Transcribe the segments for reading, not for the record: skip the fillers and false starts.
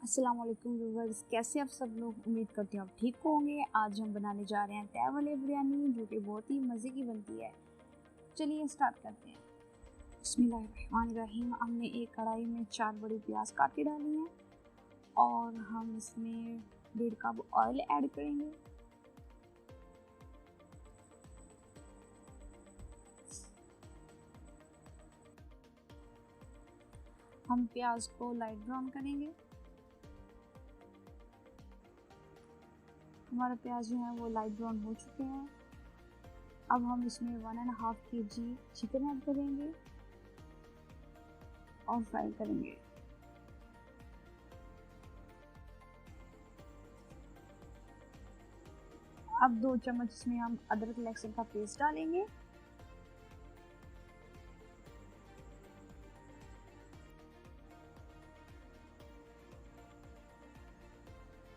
अस्सलाम वालेकुम व्यूवर्स, कैसे आप सब लोग। उम्मीद करती हूँ आप ठीक होंगे। आज हम बनाने जा रहे हैं तय वाले बिरयानी, जो कि बहुत ही मज़े की बनती है। चलिए स्टार्ट करते हैं। बिस्मिल्लाहिर्रहमानिर्रहीम। हमने एक कढ़ाई में 4 बड़ी प्याज काट के डाली हैं और हम इसमें 1.5 कप ऑयल ऐड करेंगे। हम प्याज को लाइट ब्राउन करेंगे। हमारा प्याज जो है वो लाइट ब्राउन हो चुके हैं। अब हम इसमें 1.5 kg चिकन ऐड करेंगे और फ्राई करेंगे। अब 2 चम्मच इसमें हम अदरक लहसुन का पेस्ट डालेंगे।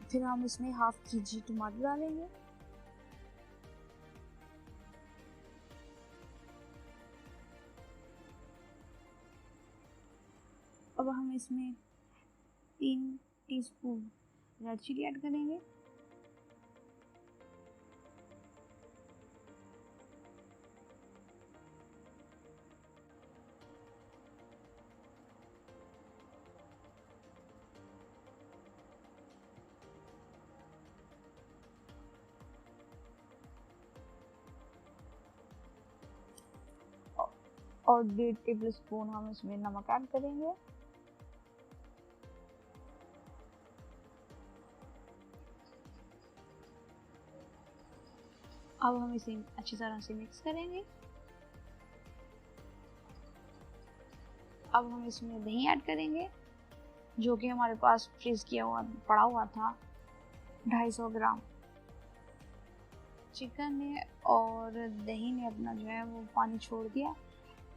फिर हम इसमें 1/2 kg टमाटर डालेंगे। अब हम इसमें 3 टीस्पून रेड चिली ऐड करेंगे। और 1.5 टेबल स्पून हम इसमें नमक ऐड करेंगे। अब हम इसे अच्छी तरह से मिक्स करेंगे। अब हम इसमें दही ऐड करेंगे, जो कि हमारे पास फ्रीज किया हुआ पड़ा हुआ था 250 ग्राम। चिकन ने और दही ने अपना जो है वो पानी छोड़ दिया।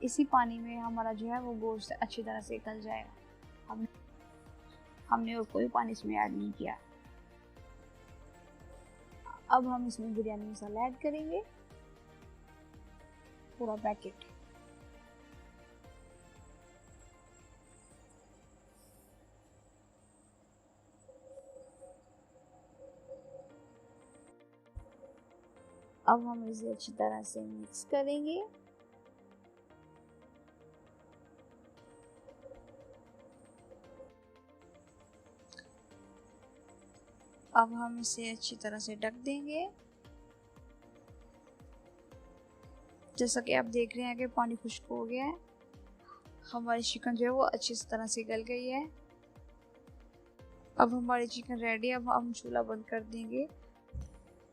इसी पानी में हमारा जो है वो गोश्त अच्छी तरह से गल जाएगा। हमने और कोई पानी इसमें ऐड नहीं किया। अब हम इसमें बिरयानी मसाला ऐड करेंगे, पूरा पैकेट। अब हम इसे अच्छी तरह से मिक्स करेंगे। अब हम इसे अच्छी तरह से ढक देंगे। जैसा कि आप देख रहे हैं कि पानी खुश्क हो गया है। हमारी चिकन जो है वो अच्छी तरह से गल गई है। अब हमारी चिकन रेडी है। अब हम चूल्हा बंद कर देंगे।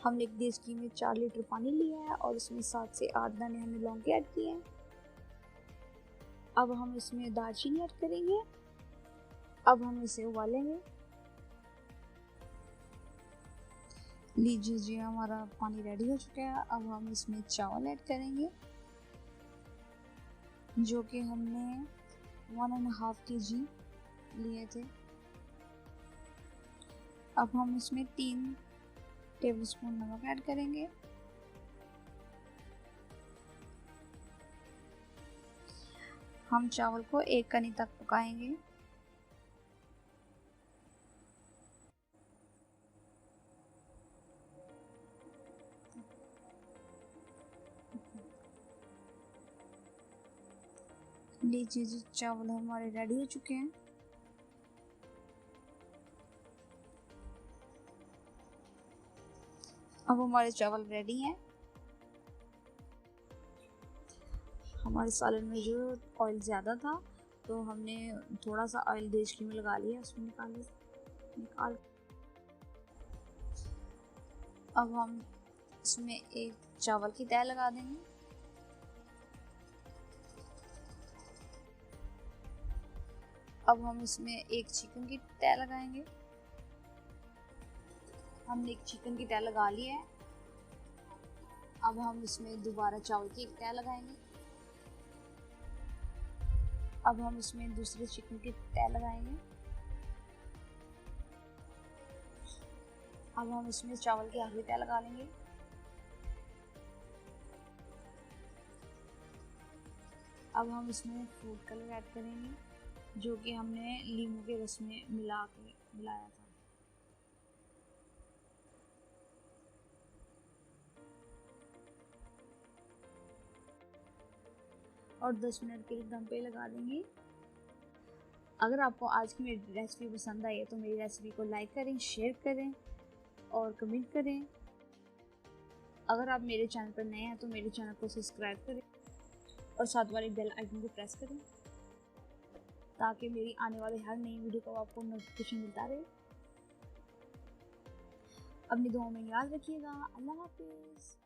हमने एक देचकी में 4 लीटर पानी लिया है और इसमें 7 से 8 दाने हमने लौंग के ऐड किए हैं। अब हम इसमें दालचीनी ऐड करेंगे। अब हम इसे उबालेंगे। लीजिए जी, हमारा पानी रेडी हो चुका है। अब हम इसमें चावल ऐड करेंगे, जो कि हमने 1.5 kg लिए थे। अब हम इसमें 3 टेबलस्पून नमक ऐड करेंगे। हम चावल को 1 कनी तक पकाएंगे। लीजिए जी, चावल हमारे रेडी हो चुके हैं। अब हमारे चावल रेडी हैं। हमारे सालन में जो ऑयल ज़्यादा था, तो हमने थोड़ा सा ऑयल देचकी में लगा लिया, उसमें निकाल। अब हम इसमें एक चावल की तह लगा देंगे। अब हम इसमें एक चिकन की तह लगाएंगे। हमने एक चिकन की तह लगा ली है। अब हम इसमें दोबारा चावल की एक तह लगाएंगे। अब हम इसमें दूसरे चिकन की तह लगाएंगे। अब हम इसमें चावल की आखिरी तह लगा लेंगे। अब हम इसमें फूड कलर ऐड करेंगे, जो कि हमने लीमू के रस में मिलाया था। और 10 मिनट के लिए दम पे लगा देंगे। अगर आपको आज की मेरी रेसिपी पसंद आई है तो मेरी रेसिपी को लाइक करें, शेयर करें और कमेंट करें। अगर आप मेरे चैनल पर नए हैं तो मेरे चैनल को सब्सक्राइब करें और साथ वाले बेल आइकन को प्रेस करें ताकि मेरी आने वाली हर नई वीडियो का आपको नोटिफिकेशन मिलता रहे। अपनी दुआओं में याद रखिएगा। अल्लाह हाफिज़।